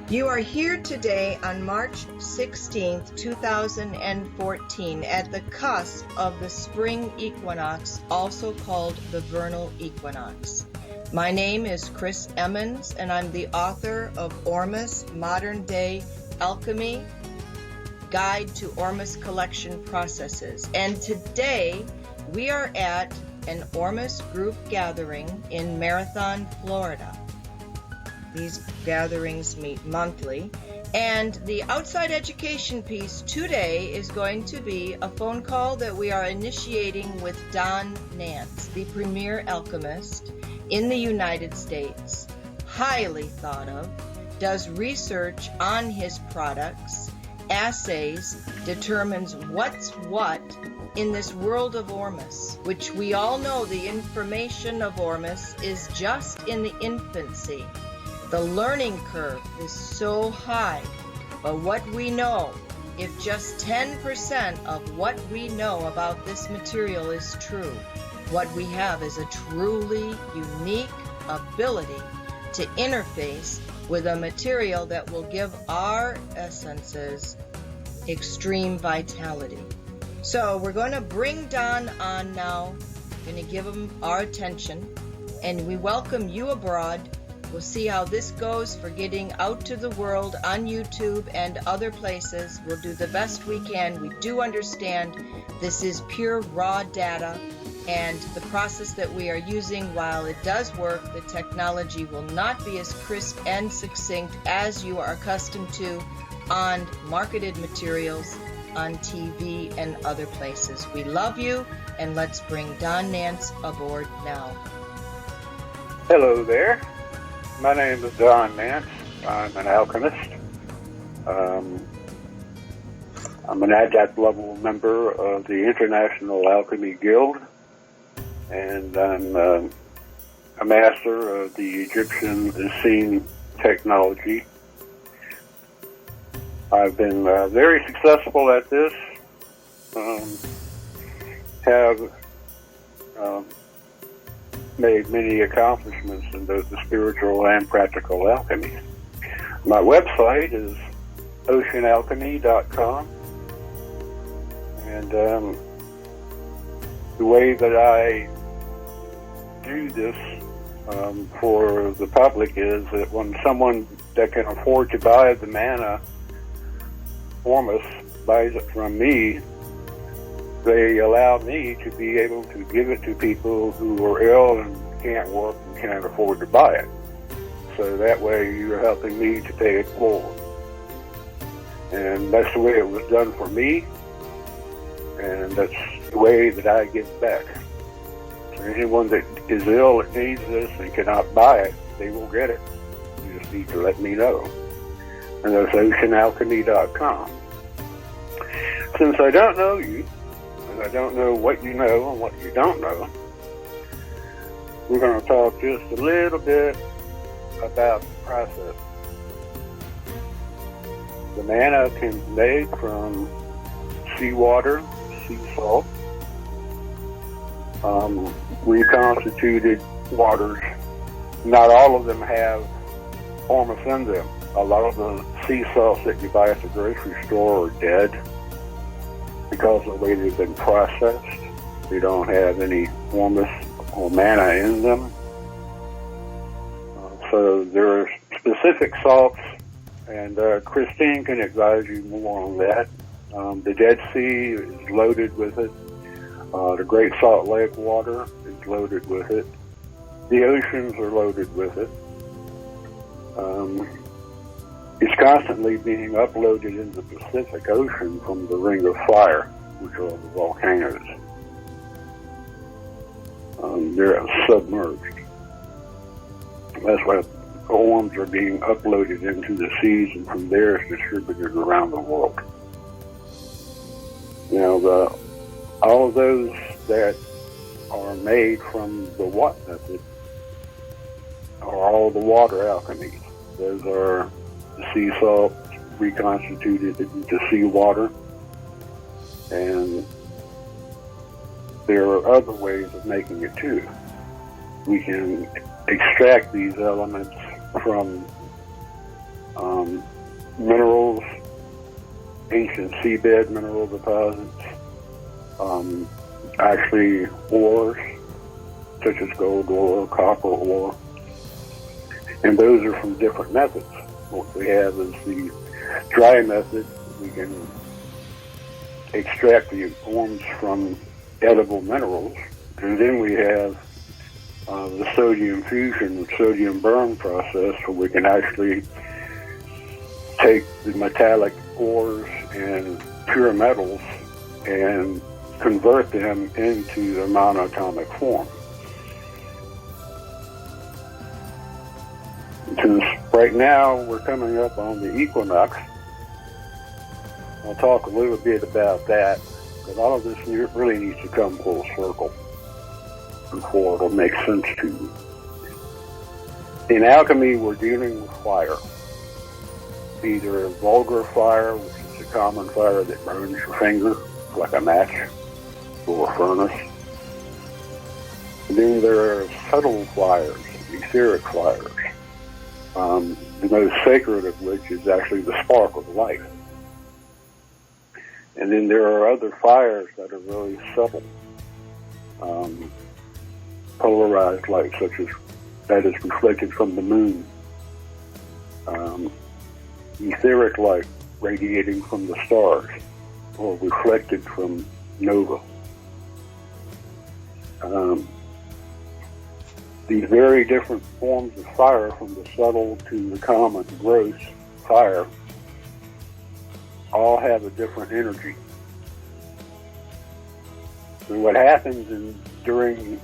You are here today on March 16th, 2014, at the cusp of the spring equinox, also called the vernal equinox. My name is Chris Emmons, and I'm the author of Ormus Modern Day Alchemy, Guide to Ormus Collection Processes. And today we are at an Ormus group gathering in Marathon, Florida. These gatherings meet monthly, and the outside education piece today is going to be a phone call that we are initiating with Don Nance, the premier alchemist in the United States, highly thought of, does research on his products, assays, determines what's what in this world of Ormus, which we all know the information of Ormus is just in the infancy. The learning curve is so high, but what we know, if just 10% of what we know about this material is true, what we have is a truly unique ability to interface with a material that will give our essences extreme vitality. So we're going to bring Don on now, going to give him our attention, and we welcome you abroad. We'll see how this goes for getting out to the world on YouTube and other places. We'll do the best we can. We do understand this is pure raw data, and the process that we are using, while it does work, the technology will not be as crisp and succinct as you are accustomed to on marketed materials on TV and other places. We love you, and let's bring Don Nance aboard now. Hello there. My name is Don Nance. I'm an alchemist. I'm an adjunct level member of the International Alchemy Guild, and I'm a master of the Egyptian Essene technology. I've been very successful at this. Have made many accomplishments in both the spiritual and practical alchemy. My website is oceanalchemy.com, and the way that I do this for the public is that when someone that can afford to buy the mana Ormus buys it from me, they allow me to be able to give it to people who are ill and can't work and can't afford to buy it. So that way you're helping me to pay it forward. And that's the way it was done for me, and that's the way that I give back. So anyone that is ill that needs this and cannot buy it, they will get it. You just need to let me know. And that's oceanalchemy.com. Since I don't know you, I don't know what you know and what you don't know, we're going to talk just a little bit about the process. The mana can be made from seawater, sea salt, reconstituted waters. Not all of them have Ormus in them. A lot of the sea salts that you buy at the grocery store are dead because of the way they've been processed. They don't have any Ormus or mana in them. So there are specific salts, and Christine can advise you more on that. The Dead Sea is loaded with it. The Great Salt Lake water is loaded with it. The oceans are loaded with it. It's constantly being uploaded into the Pacific Ocean from the Ring of Fire, which are the volcanoes. They're submerged. That's why orms are being uploaded into the seas, and from there it's distributed around the world. Now, all of those that are made from the what method are all the water alchemies. Those are the sea salt reconstituted into seawater, and there are other ways of making it too. We can extract these elements from minerals, ancient seabed mineral deposits, actually ores, such as gold ore, copper ore, and those are from different methods. What we have is the dry method. We can extract the forms from edible minerals, and then we have the sodium fusion, sodium burn process, where we can actually take the metallic ores and pure metals and convert them into the monatomic form. Since right now we're coming up on the equinox, I'll talk a little bit about that, because all of this really needs to come full circle before it'll make sense to you. In alchemy, we're dealing with fire. Either a vulgar fire, which is a common fire that burns your finger like a match or a furnace. And then there are subtle fires, etheric fires. The most sacred of which is actually the spark of life. And then there are other fires that are really subtle, polarized light, such as that is reflected from the moon, etheric light radiating from the stars, or reflected from nova. These very different forms of fire, from the subtle to the common gross fire, all have a different energy. And what happens during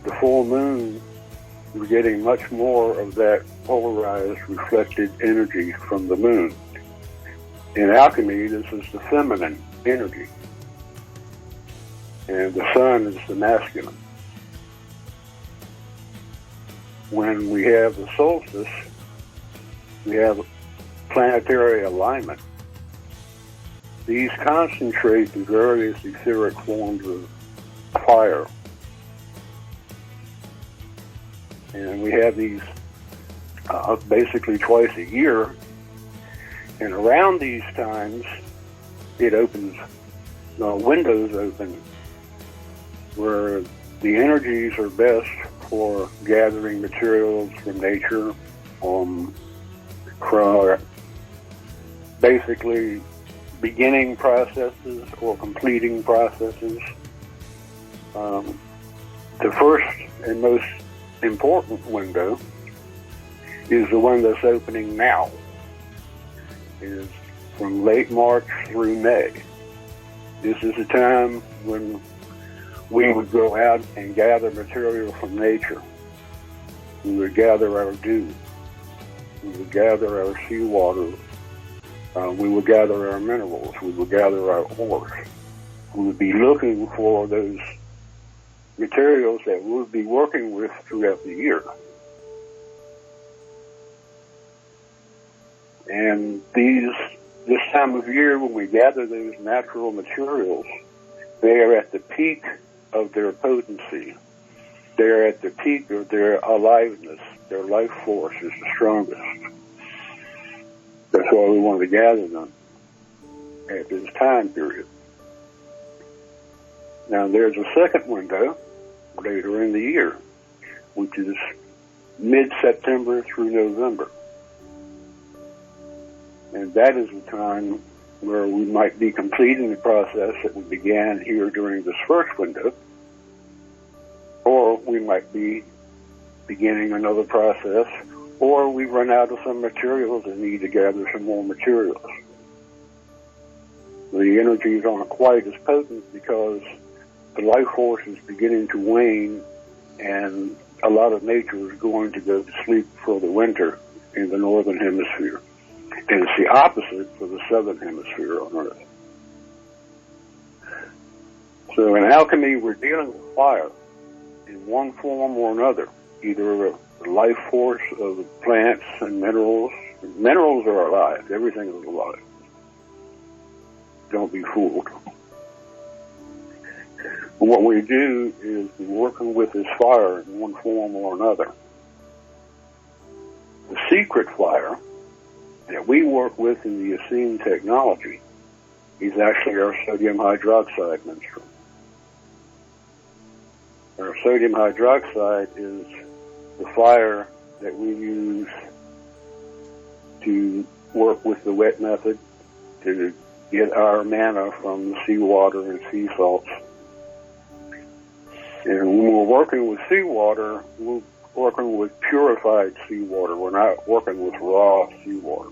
the full moon, we're getting much more of that polarized, reflected energy from the moon. In alchemy, this is the feminine energy, and the sun is the masculine. When we have the solstice, we have planetary alignment. These concentrate the various etheric forms of fire. And we have these basically twice a year. And around these times, it opens, windows open, where the energies are best for gathering materials from nature, for basically beginning processes or completing processes. The first and most important window is the one that's opening now. It is from late March through May. This is a time when we would go out and gather material from nature. We would gather our dew. We would gather our seawater. We would gather our minerals. We would gather our ores. We would be looking for those materials that we would be working with throughout the year. And this time of year, when we gather those natural materials, they are at the peak of their potency. They're at the peak of their aliveness. Their life force is the strongest. That's why we want to gather them at this time period. Now, there's a second window later in the year, which is mid-September through November. And that is the time where we might be completing the process that we began here during this first window, or we might be beginning another process, or we run out of some materials and need to gather some more materials. The energies aren't quite as potent because the life force is beginning to wane, and a lot of nature is going to go to sleep for the winter in the northern hemisphere. And it's the opposite for the southern hemisphere on Earth. So in alchemy, we're dealing with fire in one form or another, either the life force of plants and minerals. Minerals are alive. Everything is alive. Don't be fooled. What we do is we're working with this fire in one form or another. The secret fire that we work with in the Ascene technology is actually our sodium hydroxide minstrel. Our sodium hydroxide is the fire that we use to work with the wet method to get our mana from the seawater and sea salts. And when we're working with seawater, we're working with purified seawater. We're not working with raw seawater.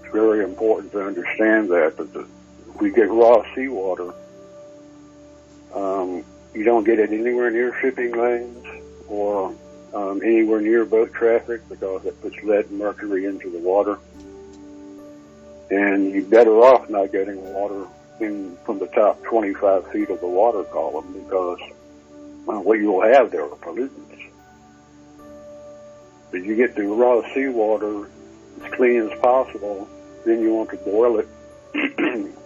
It's very important to understand that if we get raw seawater, you don't get it anywhere near shipping lanes or anywhere near boat traffic because it puts lead and mercury into the water. And you're better off not getting water in from the top 25 feet of the water column because what you'll have there are pollutants. If you get the raw seawater as clean as possible, then you want to boil it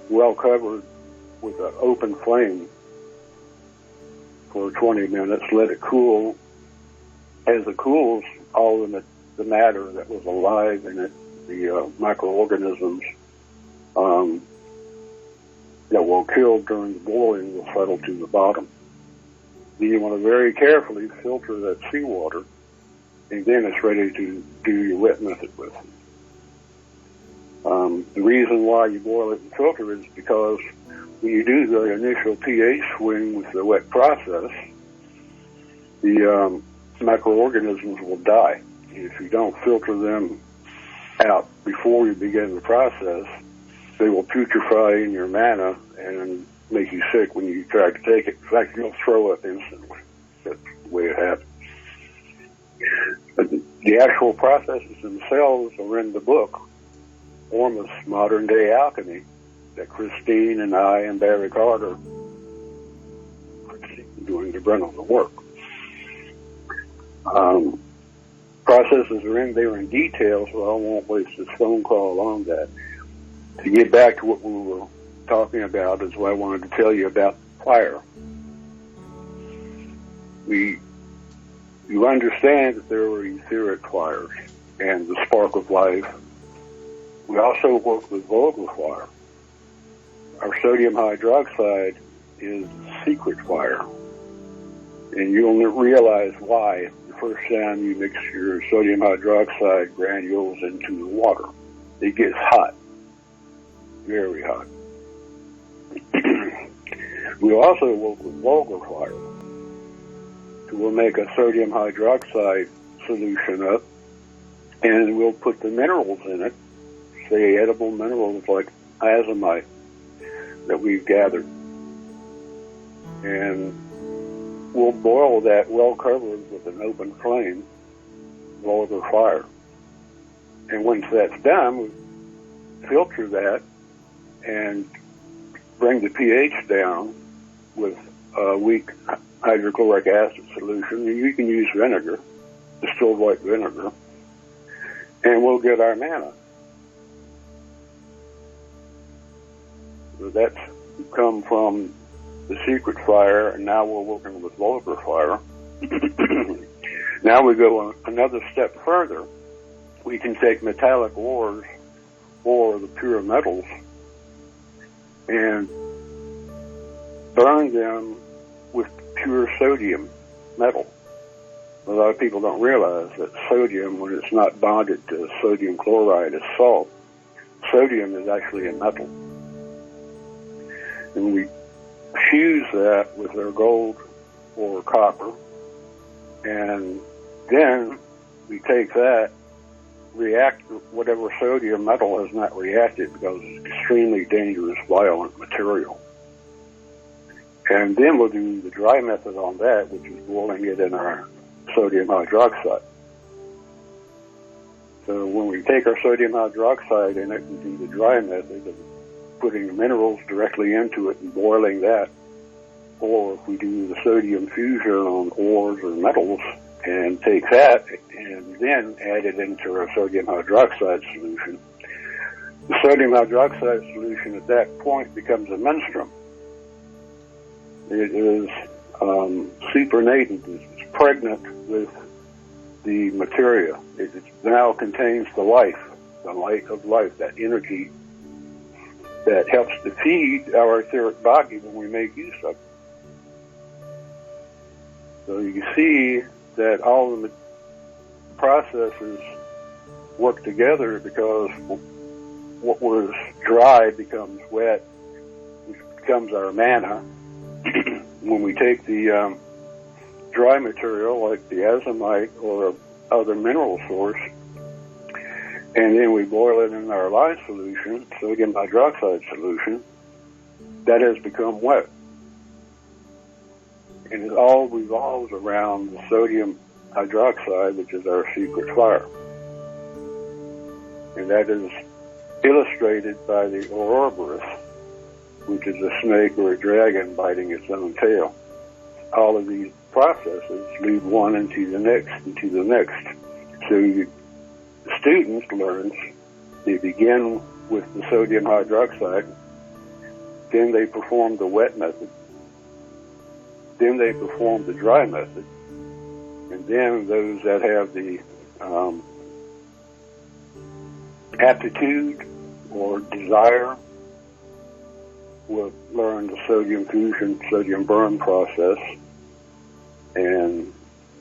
well covered with an open flame for 20 minutes. Let it cool. As it cools, all of the matter that was alive in it, the microorganisms that were killed during the boiling will settle to the bottom. Then you want to very carefully filter that seawater, and then it's ready to do your wet method with it. The reason why you boil it and filter is because when you do the initial pH swing with the wet process, the microorganisms will die. If you don't filter them out before you begin the process, they will putrefy in your mana and make you sick when you try to take it. In fact, you'll throw up instantly. That's the way it happens. But the actual processes themselves are in the book, Ormus, Modern Day Alchemy, that Christine and I and Barry Carter are doing the brunt of the work. Processes are in there in detail, so I won't waste this phone call on that. To get back to what we were talking about is what I wanted to tell you about fire. You understand that there are etheric fires and the spark of life. We also work with vulgar fire. Our sodium hydroxide is secret fire. And you'll realize why the first time you mix your sodium hydroxide granules into the water. It gets hot. Very hot. We also work with vulgar fire. So we'll make a sodium hydroxide solution up, and we'll put the minerals in it, say edible minerals like azomite that we've gathered. And we'll boil that well covered with an open flame, vulgar fire. And once that's done, we filter that and bring the pH down with a weak hydrochloric acid solution. You can use vinegar, distilled white vinegar, and we'll get our mana. So that's come from the secret fire, and now we're working with vulgar fire. Now we go another step further. We can take metallic ores or the pure metals and burn them with pure sodium metal. A lot of people don't realize that sodium, when it's not bonded to sodium chloride as salt, sodium is actually a metal. And we fuse that with our gold or copper, and then we take that, react whatever sodium metal has not reacted because it's extremely dangerous, violent material. And then we'll do the dry method on that, which is boiling it in our sodium hydroxide. So when we take our sodium hydroxide in it and do the dry method of putting the minerals directly into it and boiling that, or if we do the sodium fusion on ores or metals and take that and then add it into our sodium hydroxide solution, the sodium hydroxide solution at that point becomes a menstruum. It is supernatant. It's pregnant with the materia. It now contains the life the light of life, that energy that helps to feed our etheric body when we make use of it. So you see that all of the processes work together, because what was dry becomes wet, which becomes our mana. When we take the dry material like the azomite or other mineral source, and then we boil it in our lye solution, sodium hydroxide solution, that has become wet. And it all revolves around the sodium hydroxide, which is our secret fire. And that is illustrated by the Ouroboros, which is a snake or a dragon biting its own tail. All of these processes lead one into the next, into the next. So the students learn, they begin with the sodium hydroxide, then they perform the wet method, then they perform the dry method, and then those that have the aptitude or desire will learn the sodium fusion, sodium burn process, and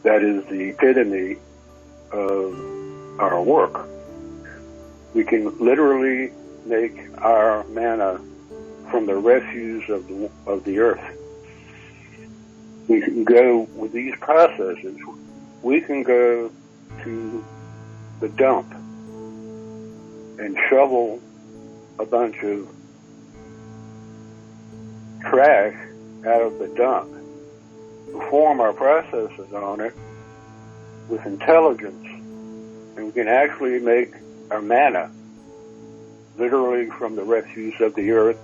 that is the epitome of our work. We can literally make our mana from the refuse of the earth. We can go with these processes. We can go to the dump and shovel a bunch of trash out of the dump, perform our processes on it with intelligence, and we can actually make our mana literally from the refuse of the earth,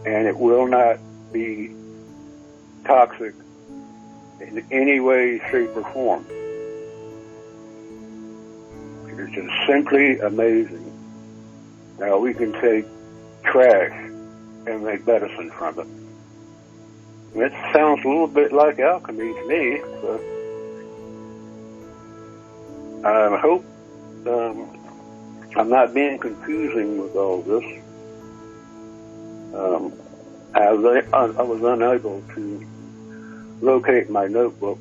and it will not be toxic in any way, shape, or form. It's just simply amazing. Now we can take trash and make medicine from it. It sounds a little bit like alchemy to me, but I hope I'm not being confusing with all this. I was unable to locate my notebook,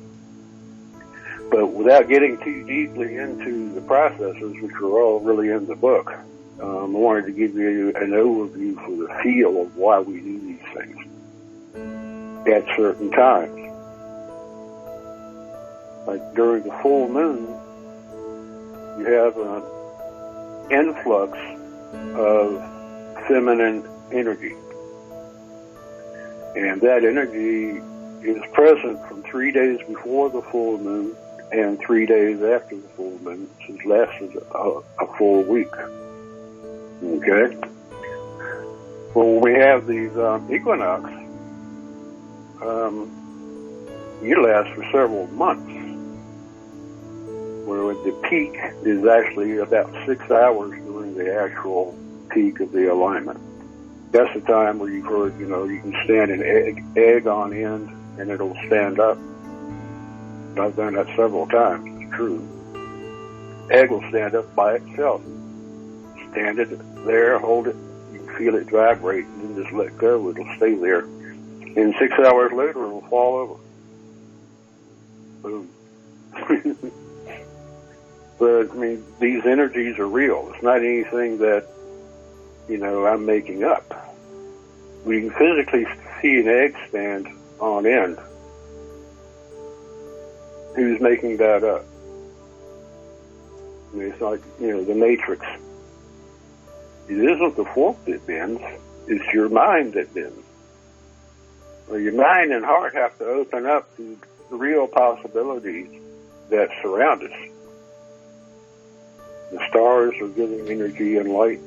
but without getting too deeply into the processes, which are all really in the book, I wanted to give you an overview for the feel of why we do these things at certain times. Like during the full moon, you have an influx of feminine energy. And that energy is present from 3 days before the full moon and 3 days after the full moon. It lasts a full week. Okay? Well, we have these equinox. You last for several months, where the peak is actually about 6 hours during the actual peak of the alignment. That's the time where you've heard, you can stand an egg on end and it'll stand up. I've done that several times, it's true. Egg will stand up by itself. Stand it there, hold it, you can feel it vibrate, and then just let go, it'll stay there. And 6 hours later, it'll fall over. Boom. But, these energies are real. It's not anything that, I'm making up. We can physically see an egg stand on end. Who's making that up? It's like, the Matrix. It isn't the fork that bends. It's your mind that bends. Well, your mind and heart have to open up to the real possibilities that surround us. The stars are giving energy and light.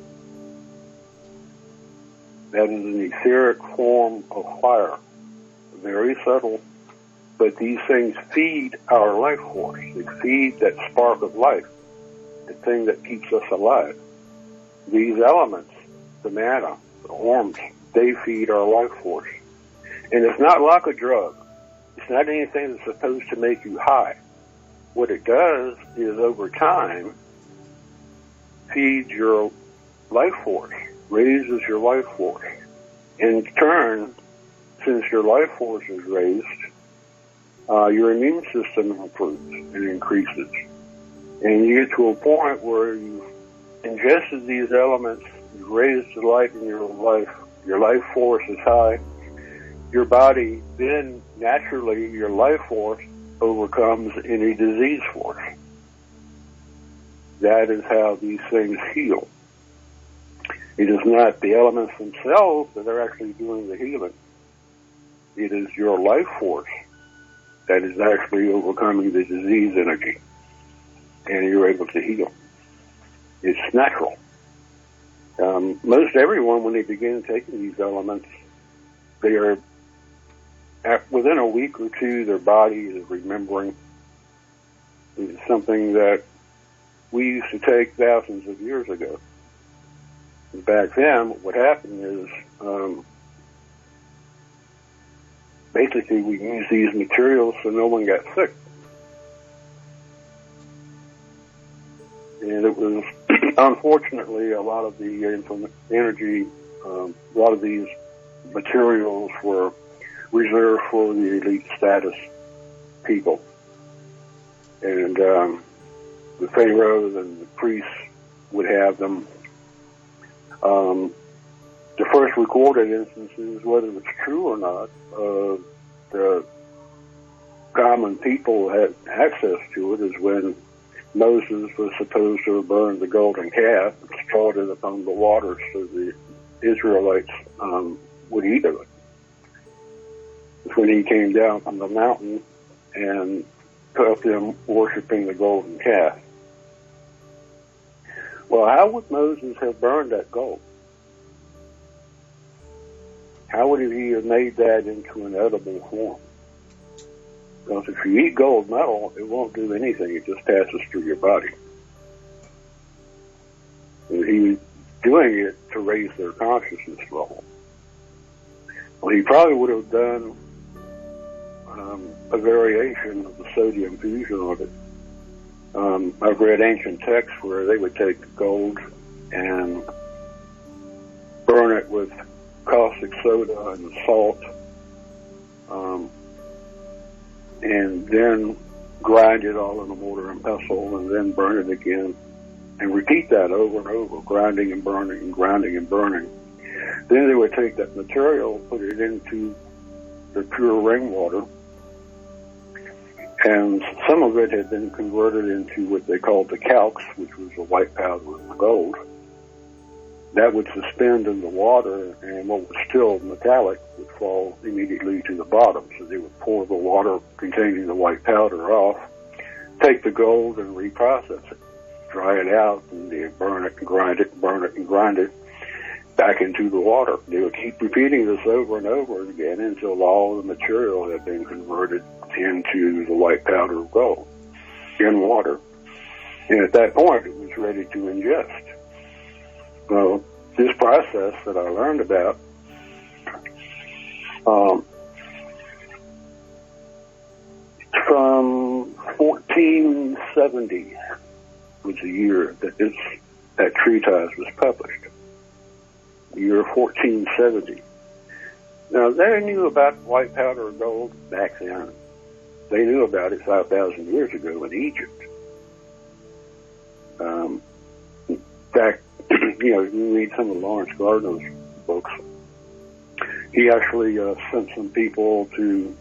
That is an etheric form of fire. Very subtle. But these things feed our life force. They feed that spark of life, the thing that keeps us alive. These elements, the mana, the orms, they feed our life force. And it's not like a drug. It's not anything that's supposed to make you high. What it does is, over time, feeds your life force, raises your life force. In turn, since your life force is raised, your immune system improves and increases. And you get to a point where you've ingested these elements, you've raised the light in your life force is high, your body, then naturally your life force overcomes any disease force. That is how these things heal. It is not the elements themselves that are actually doing the healing. It is your life force that is actually overcoming the disease energy, and you're able to heal. It's natural. Most everyone, when they begin taking these elements, they are, within a week or two, their body is remembering. It's something that we used to take thousands of years ago. Back then, what happened is, basically we used these materials so no one got sick. And it was, unfortunately, a lot of the energy, a lot of these materials were reserved for the elite status people. And the pharaohs and the priests would have them. The first recorded instances, whether it's true or not, the common people had access to it, is when Moses was supposed to have burned the golden calf and strawed it upon the waters so the Israelites would eat of it. It's when he came down from the mountain and caught them worshiping the golden calf. Well, how would Moses have burned that gold? How would he have made that into an edible form? Because if you eat gold metal, it won't do anything. It just passes through your body. And he was doing it to raise their consciousness level. Well, he probably would have done a variation of the sodium fusion of it. I've read ancient texts where they would take gold and burn it with caustic soda and salt, and then grind it all in a mortar and pestle, and then burn it again, and repeat that over and over, grinding and burning and grinding and burning. Then they would take that material, put it into the pure rainwater, and some of it had been converted into what they called the calx, which was a white powder of gold. That would suspend in the water, and what was still metallic would fall immediately to the bottom. So they would pour the water containing the white powder off, take the gold and reprocess it, dry it out, and they'd burn it and grind it, burn it and grind it back into the water. They would keep repeating this over and over again until all the material had been converted into the white powder of gold in water. And at that point, it was ready to ingest. Well, this process that I learned about, from 1470 was the year that that treatise was published. The year 1470. Now, they knew about white powder of gold back then. They knew about it 5,000 years ago in Egypt. In fact, you read some of Lawrence Gardner's books. He actually sent some people to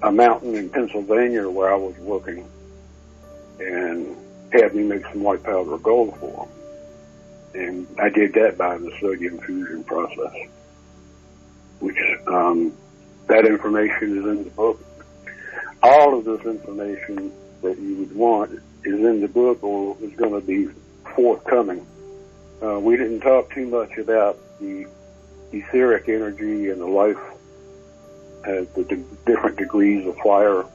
a mountain in Pennsylvania where I was working and had me make some white powder of gold for them. And I did that by the sodium fusion process, which that information is in the book. All of this information that you would want is in the book or is going to be forthcoming. We didn't talk too much about the etheric energy and the life, the different degrees of fire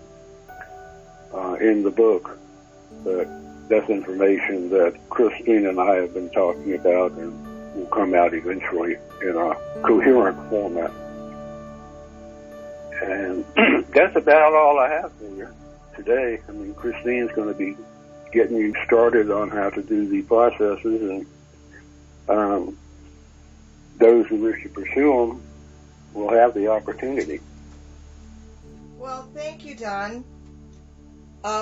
in the book, but that's information that Christine and I have been talking about and will come out eventually in a coherent format. And that's about all I have for you today. I mean, Christine's going to be getting you started on how to do the processes, and those who wish to pursue them will have the opportunity. Well, thank you, Don.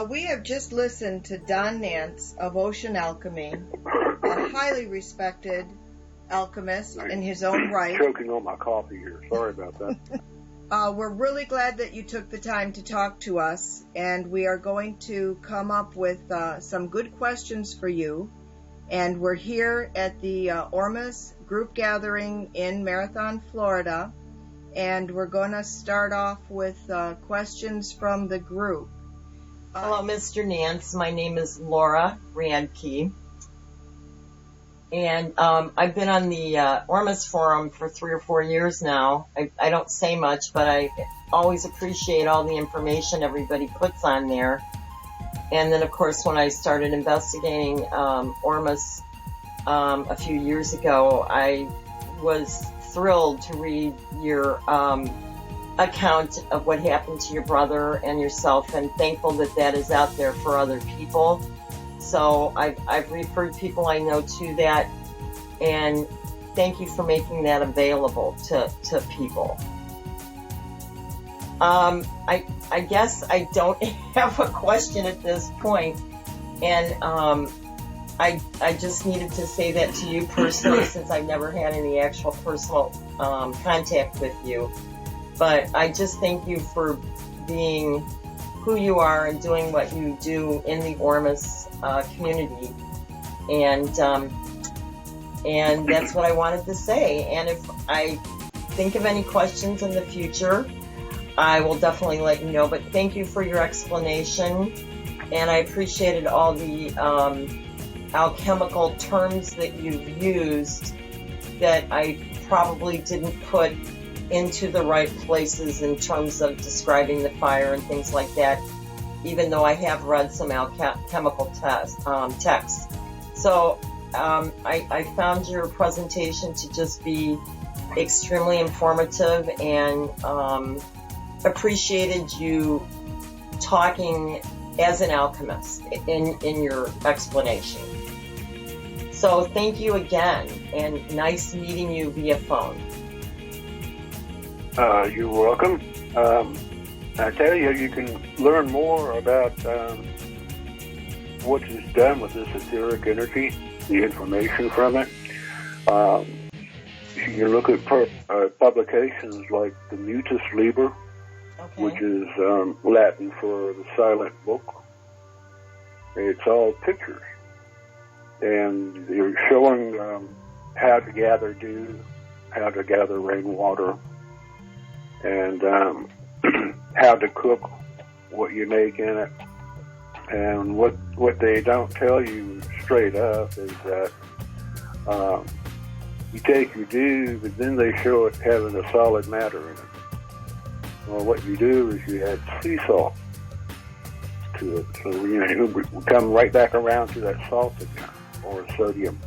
We have just listened to Don Nance of Ocean Alchemy, a highly respected alchemist in his own right. Choking on my coffee here. Sorry about that. We're really glad that you took the time to talk to us, and we are going to come up with some good questions for you. And we're here at the Ormus group gathering in Marathon, Florida, and we're going to start off with questions from the group. Hello, Mr. Nance. My name is Laura Radke. And I've been on the Ormus forum for 3 or 4 years now. I don't say much, but I always appreciate all the information everybody puts on there. And then, of course, when I started investigating Ormus a few years ago, I was thrilled to read your account of what happened to your brother and yourself, and thankful that that is out there for other people. So I've referred people I know to that, and thank you for making that available to people. I guess I don't have a question at this point, and I just needed to say that to you personally, since I've never had any actual personal contact with you. But I just thank you for being who you are and doing what you do in the Ormus community, and that's what I wanted to say. And if I think of any questions in the future, I will definitely let you know. But thank you for your explanation, and I appreciated all the alchemical terms that you've used that I probably didn't put into the right places in terms of describing the fire and things like that, even though I have read some alchemical texts. So I found your presentation to just be extremely informative, and appreciated you talking as an alchemist in your explanation. So thank you again, and nice meeting you via phone. You're welcome. I tell you, you can learn more about what is done with this etheric energy, the information from it. You can look at publications like the Mutus Liber, Okay. which is Latin for the silent book. It's all pictures. And you're showing how to gather dew, how to gather rainwater, and how to cook what you make in it. And what they don't tell you straight up is that you take your dew, but then they show it having a solid matter in it. Well, what you do is you add sea salt to it. So, we come right back around to that salt again, or sodium.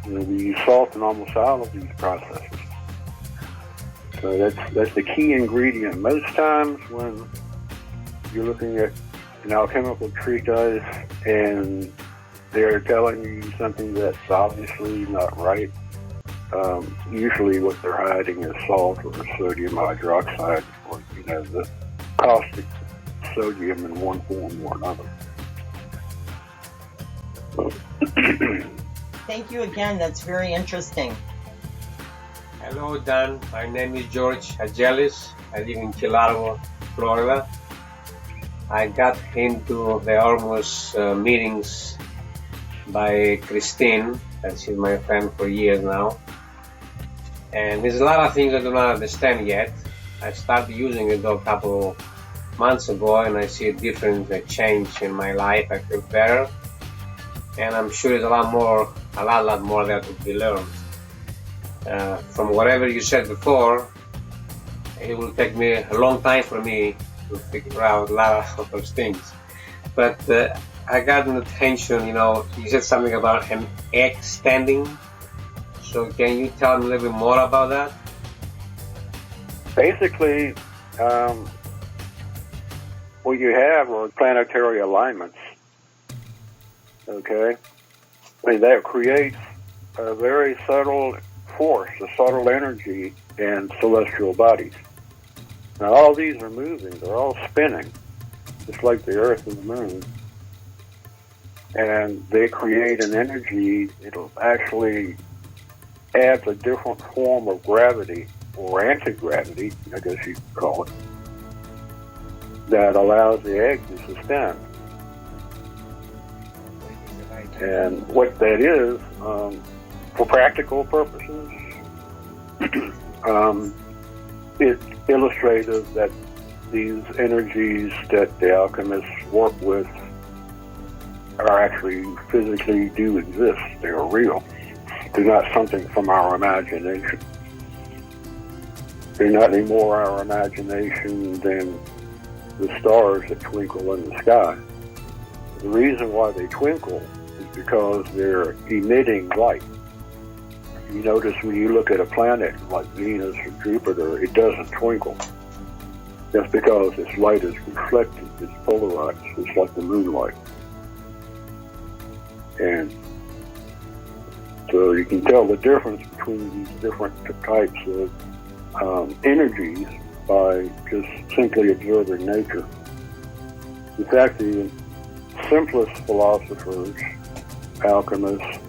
We use salt in almost all of these processes. So that's the key ingredient. Most times when you're looking at an alchemical treatise and they're telling you something that's obviously not right, usually what they're hiding is salt or sodium hydroxide, or the caustic sodium in one form or another. Thank you again. That's very interesting. Hello, Dan. My name is George Agelis. I live in Key Largo, Florida. I got into the Ormus meetings by Christine, and she's my friend for years now. And there's a lot of things I do not understand yet. I started using it a couple months ago, and I see a different change in my life. I feel better, and I'm sure there's a lot more there to be learned. From whatever you said before, it will take me a long time for me to figure out a lot of those things. But I got an attention, you said something about an egg standing. So can you tell me a little bit more about that? Basically, what you have are planetary alignments. Okay? And that creates a very subtle force, a subtle energy in celestial bodies. Now, all these are moving. They're all spinning, just like the Earth and the Moon. And they create an energy. It'll actually adds a different form of gravity, or anti-gravity, I guess you could call it, that allows the egg to suspend. And what that is, for practical purposes, it's illustrative that these energies that the alchemists work with are actually physically do exist. They are real. They're not something from our imagination. They're not any more our imagination than the stars that twinkle in the sky. The reason why they twinkle is because they're emitting light. You notice when you look at a planet like Venus or Jupiter, it doesn't twinkle. That's because its light is reflected, it's polarized. It's like the moonlight. And so you can tell the difference between these different types of energies by just simply observing nature. In fact, the simplest philosophers, alchemists,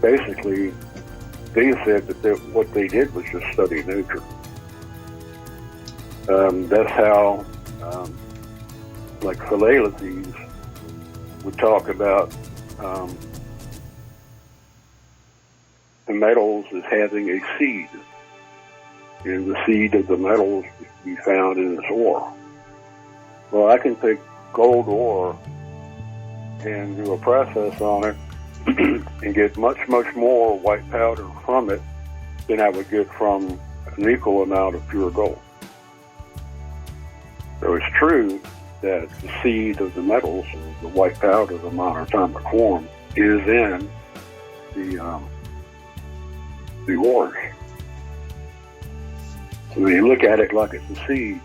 basically, they said that what they did was just study nature. That's how, like Philales would talk about the metals as having a seed, and the seed of the metals can be found in its ore. Well, I can take gold ore and do a process on it and get much, much more white powder from it than I would get from an equal amount of pure gold. So it's true that the seed of the metals, the white powder, the monatomic form, is in the ores. So when you look at it like it's a seed,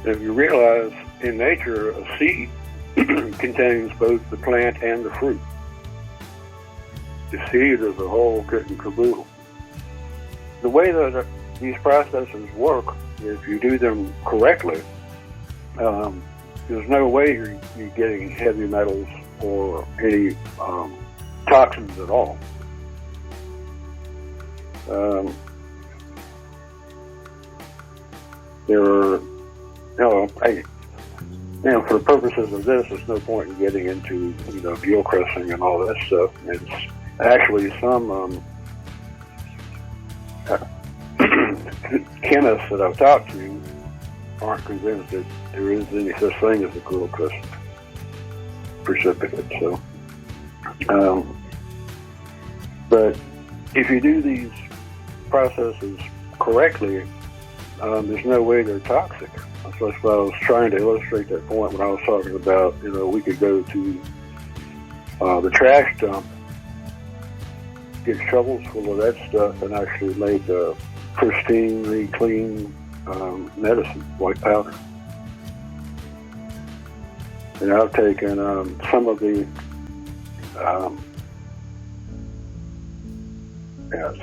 if you realize in nature a seed contains both the plant and the fruit. The seed is the whole kit and caboodle. The way that these processes work, if you do them correctly, there's no way you're getting heavy metals or any toxins at all. For the purposes of this, there's no point in getting into, geocaching and all that stuff. It's actually some chemists that I've talked to aren't convinced that there is any such thing as a geocaching precipitate. So, but if you do these processes correctly, there's no way they're toxic. That's why I was trying to illustrate that point when I was talking about, we could go to the trash dump, get shovels full of that stuff, and actually make a pristinely clean medicine, white powder. And I've taken some of the, I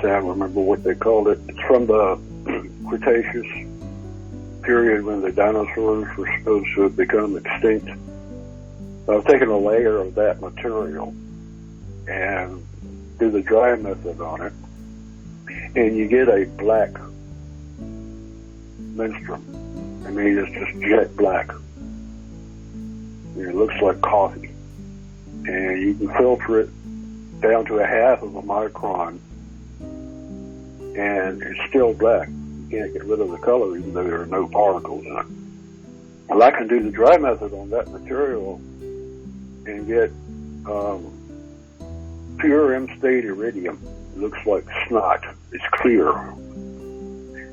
don't remember what they called it. It's from the Cretaceous period when the dinosaurs were supposed to have become extinct. I've taken a layer of that material and do the dry method on it, and you get a black menstruum. I mean, it's just jet black. It looks like coffee. And you can filter it down to 1/2 of a micron, and it's still black. You can't get rid of the color even though there are no particles in it. Well, I can do the dry method on that material and get pure M-state iridium. It looks like snot. It's clear.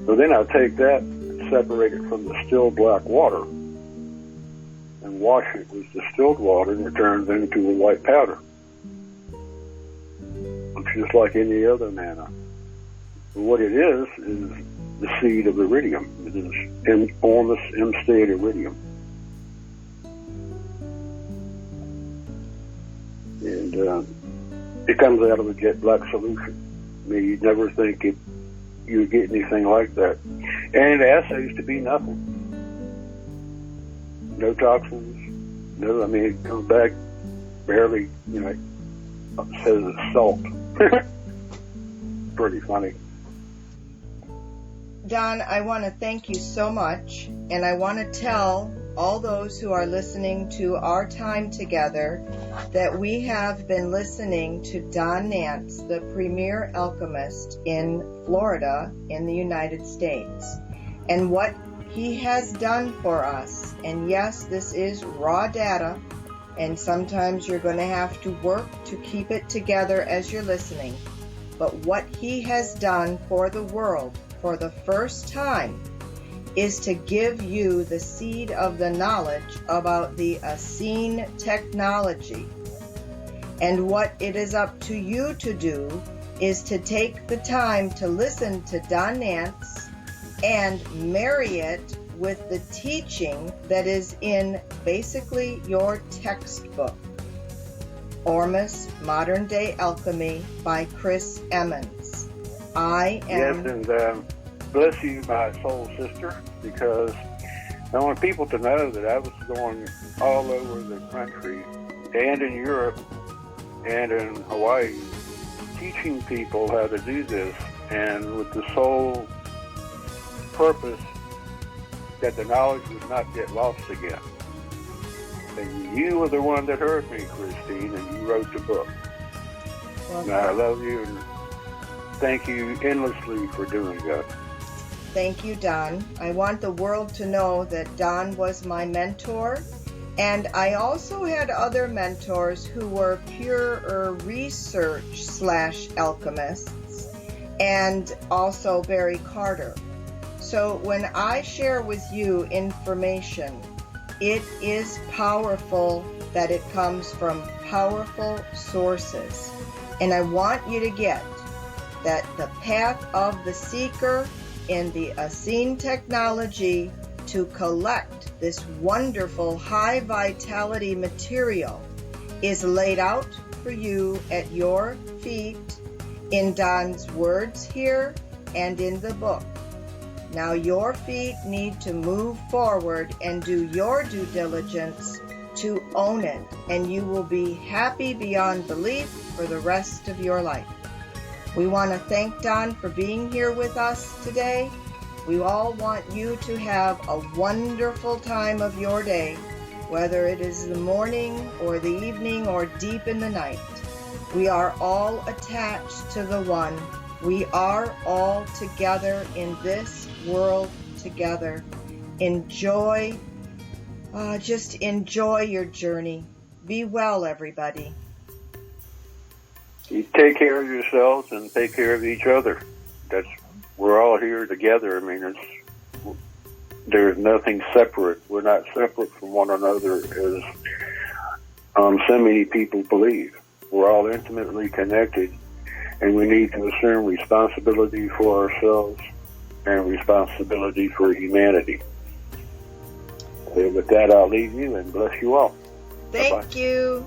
So then I'll take that and separate it from the still black water and wash it with distilled water, and it turns into a white powder. Looks just like any other mana. But what it is the seed of iridium. It is Ormus M-state iridium. And and it comes out of a jet black solution. I mean, you'd never think you'd get anything like that. And it assays to be nothing. No toxins. No, I mean, it comes back barely, it says it's salt. Pretty funny. Don, I want to thank you so much, and I want to tell all those who are listening to our time together that we have been listening to Don Nance, the premier alchemist in Florida in the United States, and what he has done for us. And yes, this is raw data, and sometimes you're going to have to work to keep it together as you're listening. But what he has done for the world for the first time is to give you the seed of the knowledge about the Essene technology. And what it is up to you to do is to take the time to listen to Don Nance and marry it with the teaching that is in basically your textbook, Ormus Modern Day Alchemy by Chris Emmons. Yes, and bless you, my soul sister, because I want people to know that I was going all over the country and in Europe and in Hawaii teaching people how to do this, and with the sole purpose that the knowledge would not get lost again. And you were the one that heard me, Christine, and you wrote the book. Well, and I love you and thank you endlessly for doing that. Thank you, Don. I want the world to know that Don was my mentor, and I also had other mentors who were pure research/alchemists, and also Barry Carter. So when I share with you information, it is powerful that it comes from powerful sources. And I want you to get that the path of the seeker in the Essene technology to collect this wonderful high vitality material is laid out for you at your feet in Don's words here and in the book. Now your feet need to move forward and do your due diligence to own it, and you will be happy beyond belief for the rest of your life. We want to thank Don for being here with us today. We all want you to have a wonderful time of your day, whether it is the morning or the evening or deep in the night. We are all attached to the one. We are all together in this world together. Enjoy, just enjoy your journey. Be well, everybody. You take care of yourselves and take care of each other. We're all here together. I mean, there's nothing separate. We're not separate from one another as so many people believe. We're all intimately connected, and we need to assume responsibility for ourselves and responsibility for humanity. And with that, I'll leave you and bless you all. Thank Bye-bye. you.